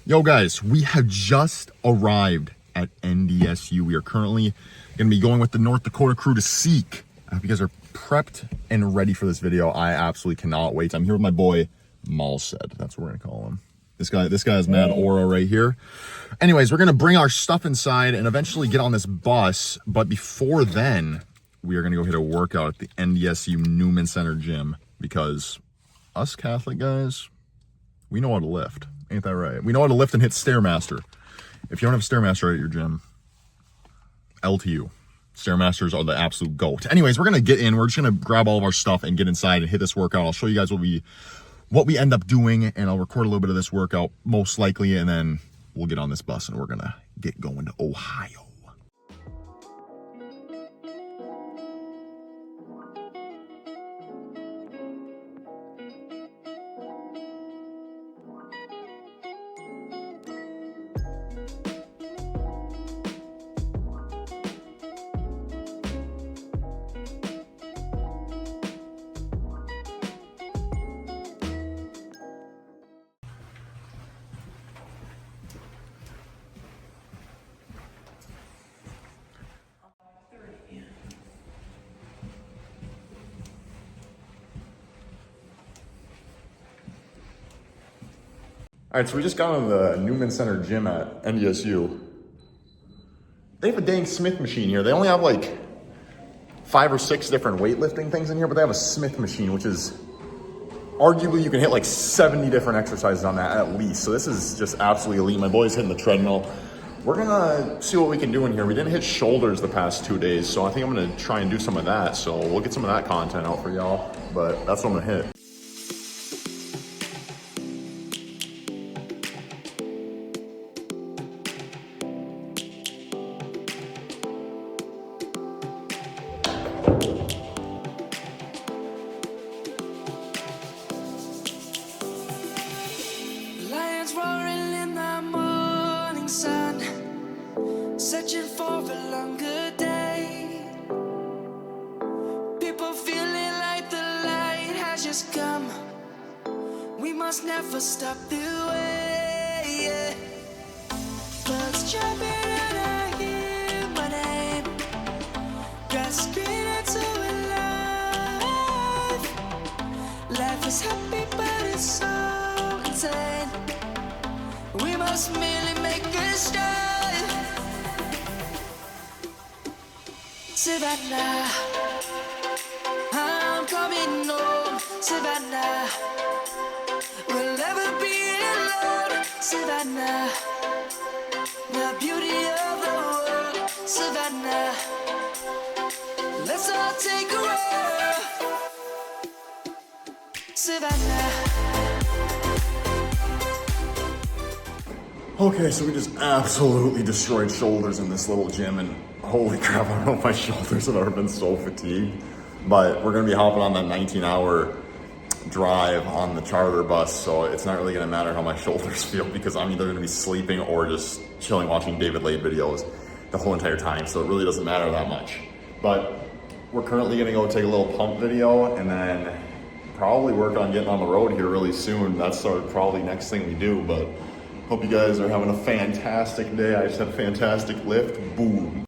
Yo guys, we have just arrived at NDSU. We are currently going to be going with the North Dakota crew to Seek. I hope you guys are prepped and ready for this video. I absolutely cannot wait. I'm here with my boy Malsed. That's what we're going to call him. This guy is mad aura right here. Anyways, we're going to bring our stuff inside and eventually get on this bus. But before then, we are going to go hit a workout at the NDSU Newman Center gym, because us Catholic guys, we know how to lift. Ain't that right? We know how to lift and hit Stairmaster. If you don't have Stairmaster at your gym, LTU. Stairmasters are the absolute GOAT. Anyways, we're going to get in. We're just going to grab all of our stuff and get inside and hit this workout. I'll show you guys what we end up doing, and I'll record a little bit of this workout most likely, and then we'll get on this bus and we're going to get going to Ohio. All right, so we just got on the Newman Center gym at NDSU. They have a dang Smith machine here. They only have like 5 or 6 different weightlifting things in here, but they have a Smith machine, which is arguably you can hit like 70 different exercises on that at least. So this is just absolutely elite. My boy's hitting the treadmill. We're gonna see what we can do in here. We didn't hit shoulders the past 2 days, so I think I'm gonna try and do some of that. So we'll get some of that content out for y'all, but that's what I'm gonna hit. Roaring in the morning sun, searching for a longer day. People feeling like the light has just come. We must never stop the way, yeah. Birds jumping and I hear my name, grasping into a life. Life is happy but it's so insane. We must merely make a start. Savannah, I'm coming home. Savannah, we'll never be alone. Savannah, the beauty of the world. Savannah, let's all take a road. Savannah. Okay, so we just absolutely destroyed shoulders in this little gym, and holy crap, I don't know if my shoulders have ever been so fatigued, but we're gonna be hopping on that 19-hour drive on the charter bus, so it's not really gonna matter how my shoulders feel, because I'm either gonna be sleeping or just chilling watching David Lade videos the whole entire time, so it really doesn't matter that much. But we're currently gonna go take a little pump video and then probably work on getting on the road here really soon. That's our probably next thing we do, but hope you guys are having a fantastic day. I just had a fantastic lift. Boom.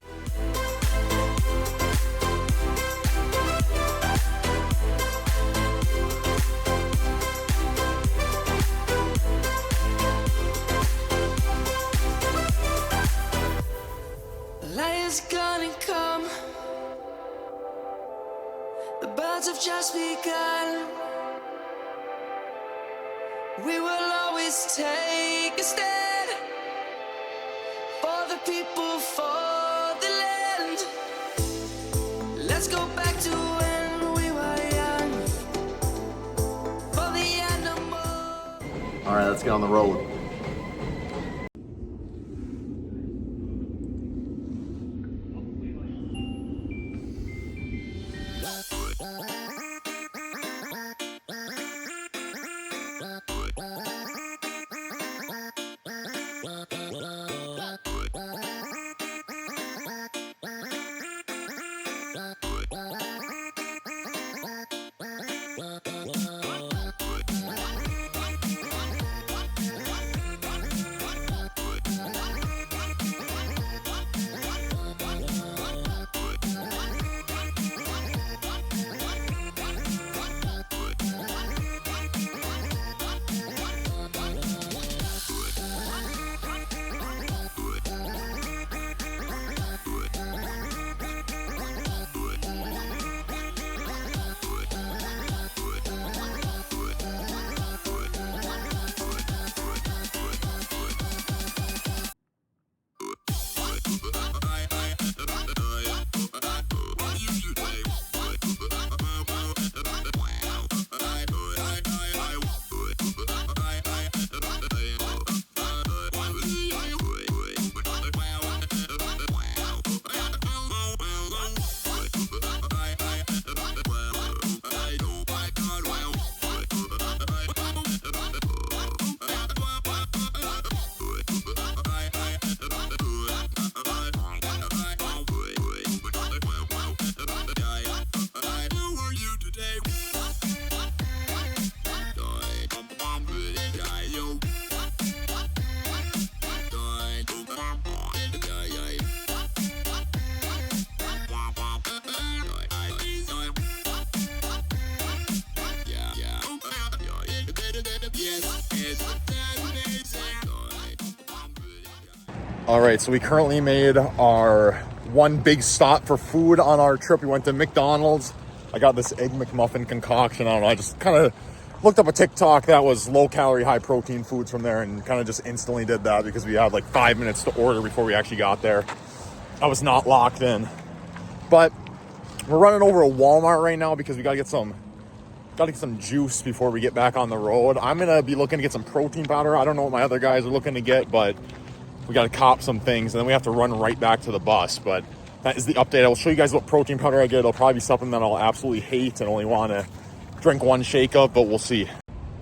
Light is gonna come. The birds have just begun. We will always take a stand for the people, for the land. Let's go back to when we were young, for the animals. All right, let's get on the road. All right, so we currently made our one big stop for food on our trip. We went to McDonald's. I got this Egg McMuffin concoction. I don't know, I just kind of looked up a TikTok that was low calorie, high protein foods from there and kind of just instantly did that because we had like 5 minutes to order before we actually got there. I was not locked in. But we're running over a Walmart right now because we gotta get some juice before we get back on the road. I'm gonna be looking to get some protein powder. I don't know what my other guys are looking to get, but we got to cop some things and then we have to run right back to the bus. But that is the update. I will show you guys what protein powder I get. It'll probably be something that I'll absolutely hate and only want to drink one shake of, but we'll see.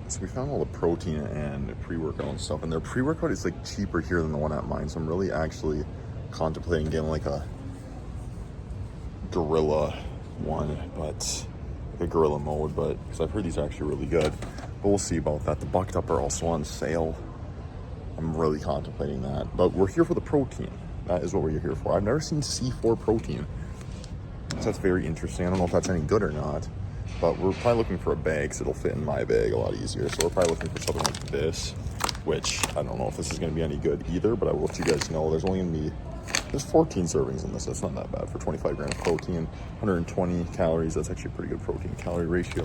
So we found all the protein and pre-workout and stuff, and their pre-workout is like cheaper here than the one at mine. So I'm really actually contemplating getting like a gorilla one, but like a gorilla mode, but because I've heard these are actually really good. But we'll see about that. The bucked up are also on sale. I'm really contemplating that, but we're here for the protein. That is what we're here for. I've never seen C4 protein, so that's very interesting. I don't know if that's any good or not, but we're probably looking for a bag because it'll fit in my bag a lot easier. So we're probably looking for something like this, which I don't know if this is going to be any good either, but I will let you guys know there's only going to be, there's 14 servings in this. That's not that bad for 25 grams of protein, 120 calories. That's actually a pretty good protein calorie ratio.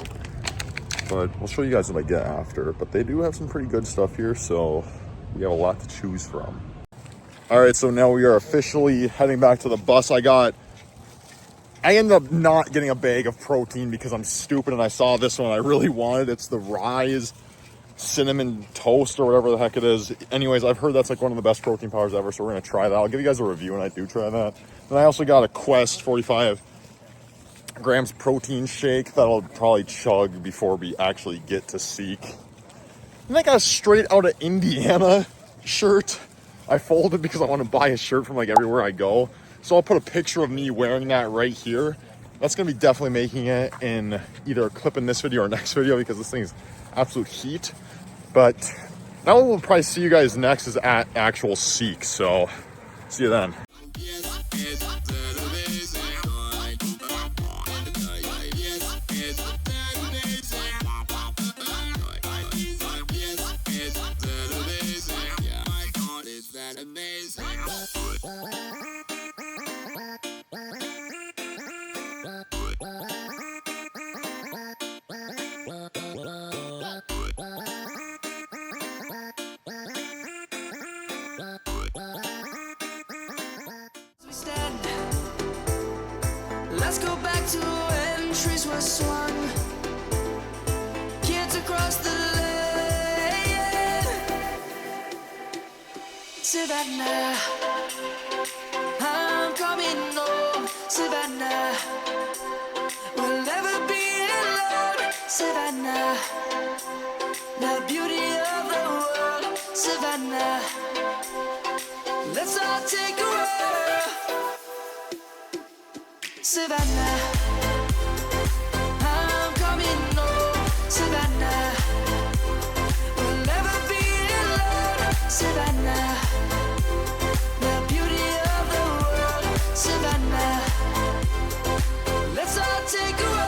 But we'll show you guys what I get after. But they do have some pretty good stuff here, so we have a lot to choose from. All right, so now we are officially heading back to the bus. I ended up not getting a bag of protein because I'm stupid and I saw this one I really wanted. It's the Rise Cinnamon Toast or whatever the heck it is. Anyways, I've heard that's like one of the best protein powders ever, so we're gonna try that. I'll give you guys a review when I do try that. And I also got a Quest 45 grams protein shake that I'll probably chug before we actually get to Seek. And I got a straight out of Indiana shirt. I folded because I want to buy a shirt from like everywhere I go. So I'll put a picture of me wearing that right here. That's going to be definitely making it in either a clip in this video or next video because this thing's absolute heat. But now we'll probably see you guys next is at actual Seek. So see you then. Let's go back to when trees were swung, kids across the lane. Savannah, I'm coming home. Savannah, we'll never be alone. Savannah, the beauty of the world. Savannah, let's all take a walk. Savannah, I'm coming home. Savannah, we'll never be alone. Savannah, the beauty of the world. Savannah, let's all take a walk.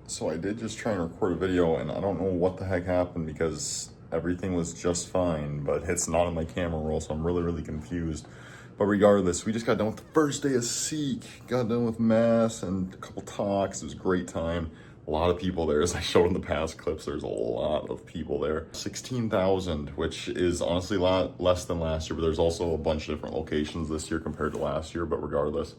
So I did just try and record a video and I don't know what the heck happened because everything was just fine, but it's not on my camera roll, so I'm really confused. But regardless, we just got done with the first day of Seek, got done with mass and a couple talks. It was a great time. A lot of people there, as I showed in the past clips, there's a lot of people there. 16,000, which is honestly a lot less than last year, but there's also a bunch of different locations this year compared to last year, but regardless,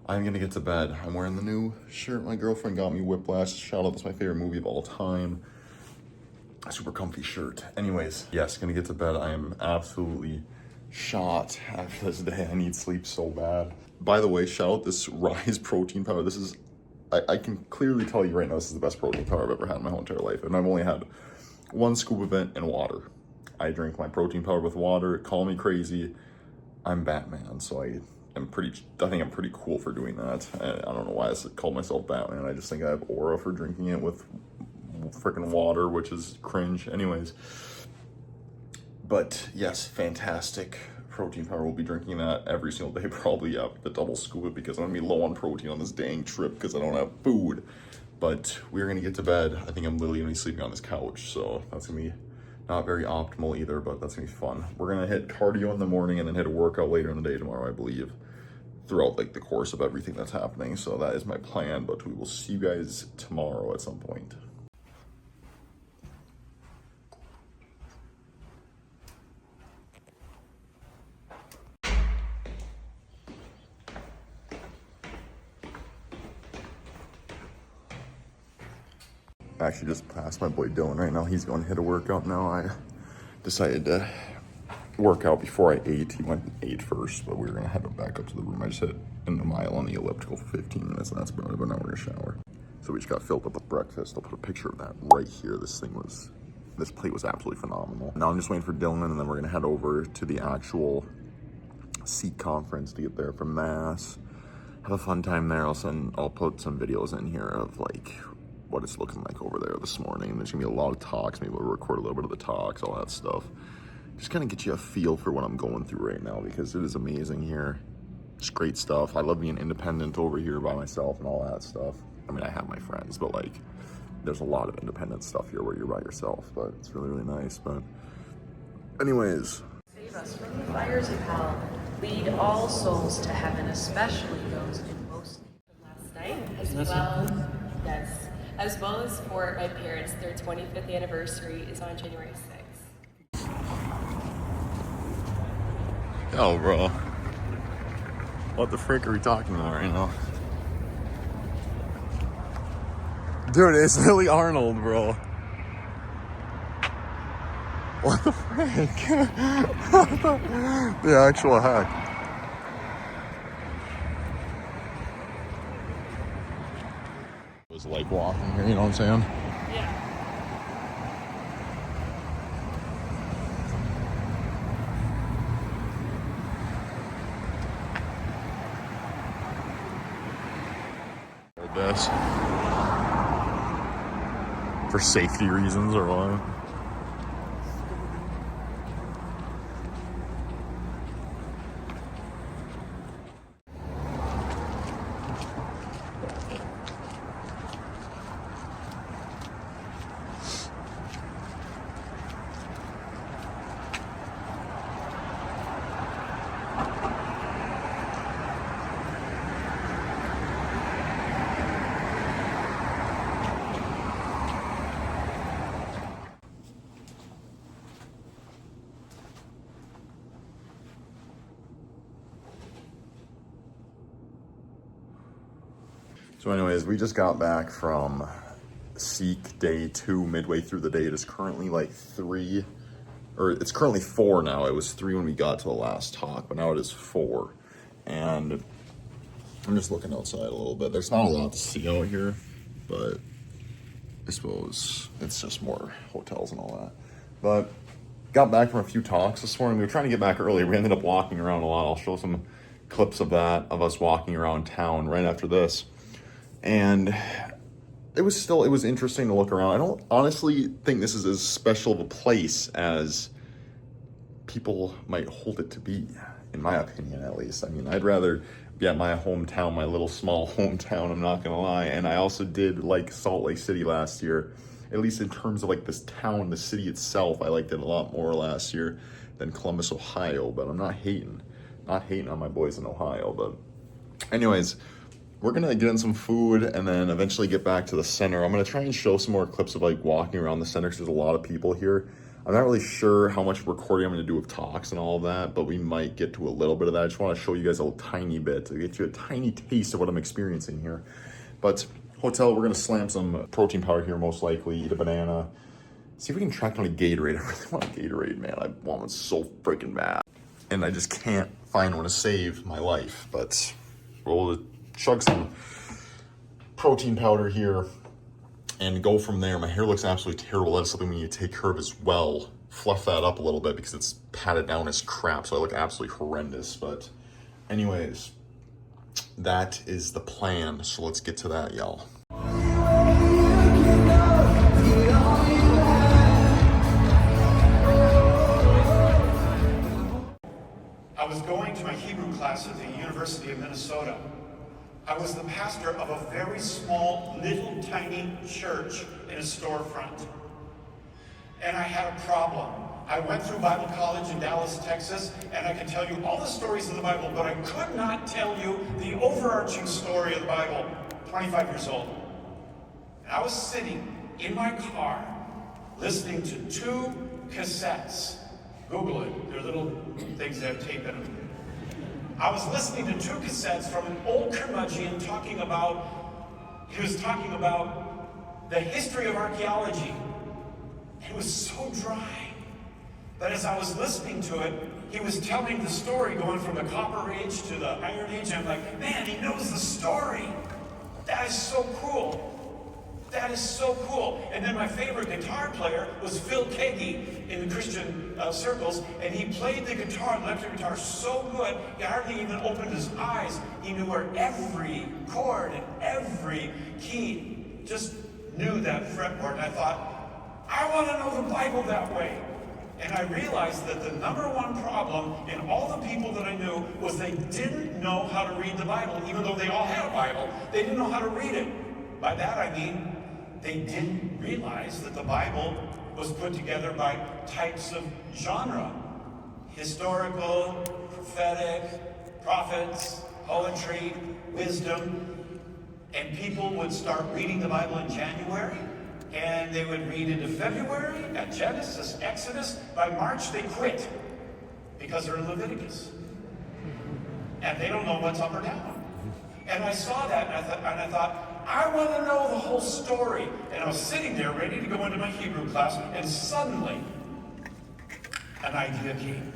I'm gonna get to bed. I'm wearing the new shirt my girlfriend got me, Whiplash. Shout out, that's my favorite movie of all time. A super comfy shirt. Anyways, yes, gonna get to bed. I am absolutely shot after this day. I need sleep so bad. By the way, shout out this Rise protein powder. This is, I can clearly tell you right now, this is the best protein powder I've ever had in my whole entire life. And I've only had one scoop of it in water. I drink my protein powder with water. Call me crazy. I'm Batman, so I I think I'm pretty cool for doing that. I don't know why I called myself Batman. I just think I have aura for drinking it with freaking water, which is cringe. Anyways, but yes, fantastic protein powder. We'll be drinking that every single day, probably after the double scoop, because I'm gonna be low on protein on this dang trip because I don't have food. But we're gonna get to bed. I think I'm literally gonna be sleeping on this couch, so that's gonna be not very optimal either, but that's gonna be fun. We're gonna hit cardio in the morning and then hit a workout later in the day tomorrow, I believe, throughout like the course of everything that's happening. So that is my plan, but we will see you guys tomorrow at some point. I actually just passed my boy Dylan right now. He's going to hit a workout now. I decided to work out before I ate. He went and ate first, but we were gonna head back up to the room. I just hit in a mile on the elliptical for 15 minutes, and that's about it, but now we're gonna shower. So we just got filled up with breakfast. I'll put a picture of that right here. This plate was absolutely phenomenal. Now I'm just waiting for Dylan, and then we're gonna head over to the actual Seek conference to get there from Mass. Have a fun time there. I'll put some videos in here of like what it's looking like over there this morning. There's gonna be a lot of talks. Maybe we'll record a little bit of the talks, all that stuff. Just kind of get you a feel for what I'm going through right now, because it is amazing here. It's great stuff. I love being independent over here by myself and all that stuff. I mean, I have my friends, but like, there's a lot of independent stuff here where you're by yourself, but it's really, really nice. But anyways. Save us from the fires of hell. Lead all souls to heaven, especially those in most need. Last night, as well as for my parents, their 25th anniversary is on January 6th. Yo, bro. What the frick are we talking about right now? Dude, it's Lily Arnold, bro. What the frick? The actual heck. It was like walking here, you know what I'm saying? Yeah. This for safety reasons or what? So anyways, we just got back from Seek day 2, midway through the day. It is currently like 3, or it's currently 4 now. It was 3 when we got to the last talk, but now it is 4. And I'm just looking outside a little bit. There's not a lot to see out here, but I suppose it's just more hotels and all that. But got back from a few talks this morning. We were trying to get back early. We ended up walking around a lot. I'll show some clips of that, of us walking around town right after this. And it was interesting to look around. I don't honestly think this is as special of a place as people might hold it to be, in my opinion, at least. I mean, I'd rather be at my hometown, my little small hometown, I'm not gonna lie. And I also did like Salt Lake City last year, at least in terms of like this town, the city itself. I liked it a lot more last year than Columbus, Ohio, but I'm not hating on my boys in Ohio. But anyways, we're gonna get in some food and then eventually get back to the center. I'm gonna try and show some more clips of like walking around the center because there's a lot of people here. I'm not really sure how much recording I'm gonna do with talks and all of that, but we might get to a little bit of that. I just wanna show you guys a little tiny bit to get you a tiny taste of what I'm experiencing here. But hotel, we're gonna slam some protein powder here most likely, eat a banana. See if we can track down a Gatorade. I really want a Gatorade, man. I want one so freaking bad. And I just can't find one to save my life, but we'll chug some protein powder here and go from there. My hair looks absolutely terrible. That's something we need to take care of as well. Fluff that up a little bit because it's patted down as crap, so I look absolutely horrendous. But Anyways, that is the plan. So let's get to that, y'all. I was going to my Hebrew class at the University of Minnesota. I was the pastor of a very small, little, tiny church in a storefront. And I had a problem. I went through Bible college in Dallas, Texas, and I can tell you all the stories of the Bible, but I could not tell you the overarching story of the Bible. 25 years old. And I was sitting in my car listening to 2 cassettes. Google it. They're little things that have tape in them. I was listening to 2 cassettes from an old curmudgeon talking about the history of archaeology. It was so dry. But as I was listening to it, he was telling the story going from the Copper Age to the Iron Age. I'm like, man, he knows the story. That is so cool. That is so cool. And then my favorite guitar player was Phil Keaggy in the Christian circles, and he played the guitar, the electric guitar, so good, he hardly even opened his eyes. He knew where every chord and every key, just knew that fretboard. And I thought, I want to know the Bible that way. And I realized that the #1 problem in all the people that I knew was they didn't know how to read the Bible, even though they all had a Bible. They didn't know how to read it. By that I mean, they didn't realize that the Bible was put together by types of genre. Historical, prophetic, prophets, poetry, wisdom. And people would start reading the Bible in January, and they would read into February, at Genesis, Exodus. By March, they quit, because they're in Leviticus. And they don't know what's up or down. And I saw that, and I thought, I want to know the whole story. And I was sitting there ready to go into my Hebrew class, and suddenly an idea came.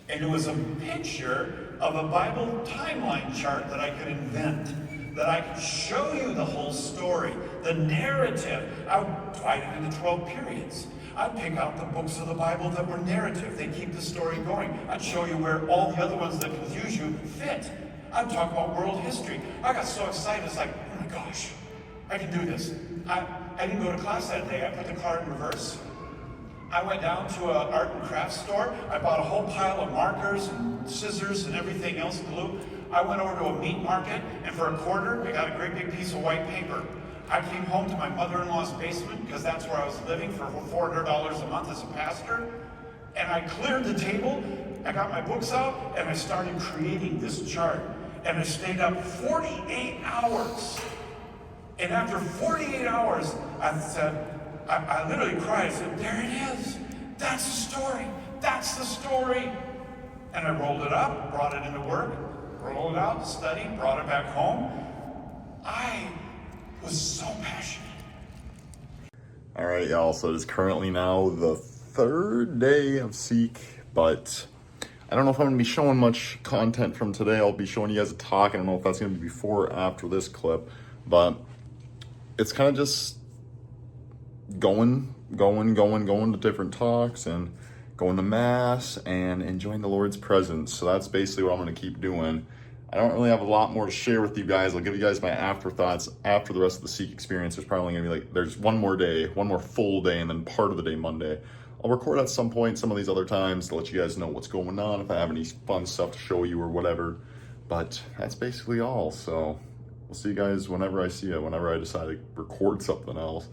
And it was a picture of a Bible timeline chart that I could invent, that I could show you the whole story, the narrative. I would divide it into 12 periods. I'd pick out the books of the Bible that were narrative. They keep the story going. I'd show you where all the other ones that confuse you fit. I'd talk about world history. I got so excited, it's like, oh my gosh, I can do this. I didn't go to class that day. I put the car in reverse. I went down to an art and crafts store. I bought a whole pile of markers and scissors and everything else, glue. I went over to a meat market, and for a quarter, I got a great big piece of white paper. I came home to my mother-in-law's basement, because that's where I was living, for $400 a month as a pastor. And I cleared the table, I got my books out, and I started creating this chart. And I stayed up 48 hours. And after 48 hours, I said, I literally cried. I said, there it is. That's the story. That's the story. And I rolled it up, brought it into work, rolled it out, studied, brought it back home. I was so passionate. All right, y'all. So it is currently now the 3rd day of Seek, but I don't know if I'm going to be showing much content from today. I'll be showing you guys a talk. I don't know if that's going to be before or after this clip, but it's kind of just going to different talks and going to mass and enjoying the Lord's presence. So that's basically what I'm going to keep doing. I don't really have a lot more to share with you guys. I'll give you guys my afterthoughts after the rest of the Seek experience. There's probably going to be there's one more day, one more full day, and then part of the day Monday. I'll record at some point some of these other times to let you guys know what's going on, if I have any fun stuff to show you or whatever. But that's basically all. So we'll see you guys whenever I see you, whenever I decide to record something else.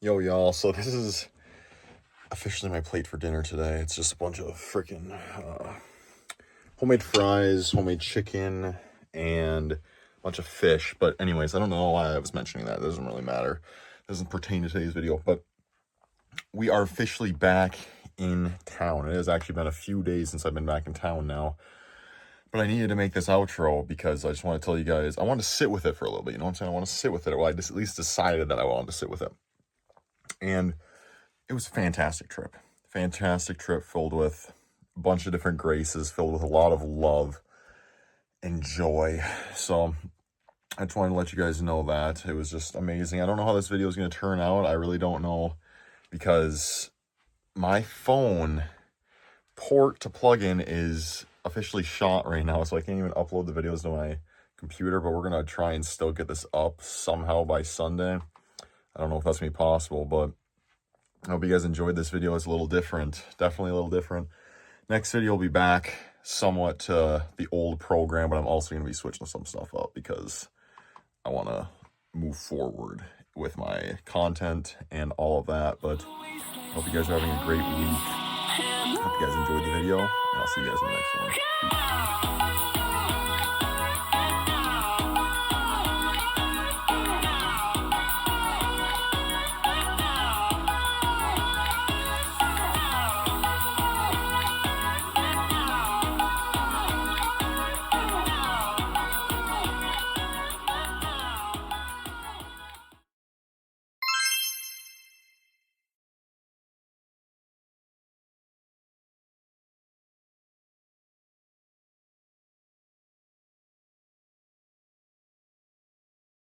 Yo, y'all, so this is officially my plate for dinner today. It's just a bunch of freaking homemade fries, homemade chicken, and a bunch of fish. But anyways, I don't know why I was mentioning that. It doesn't really matter. It doesn't pertain to today's video. But we are officially back in town. It has actually been a few days since I've been back in town now. But I needed to make this outro because I just want to tell you guys, I want to sit with it for a little bit. You know what I'm saying? I want to sit with it. Well, I just at least decided that I wanted to sit with it. And it was a fantastic trip. Fantastic trip filled with a bunch of different graces, filled with a lot of love and joy. So I just wanted to let you guys know that. It was just amazing. I don't know how this video is going to turn out. I really don't know because my phone port to plug in is officially shot right now, so I can't even upload the videos to my computer, but we're gonna try and still get this up somehow by Sunday. I don't know if that's gonna be possible, but I hope you guys enjoyed this video. It's a little different, definitely a little different. Next video will be back somewhat to the old program, but I'm also gonna be switching some stuff up because I want to move forward with my content and all of that. But I hope you guys are having a great week. Hope you guys enjoyed the video, and I'll see you guys in the next one. Peace.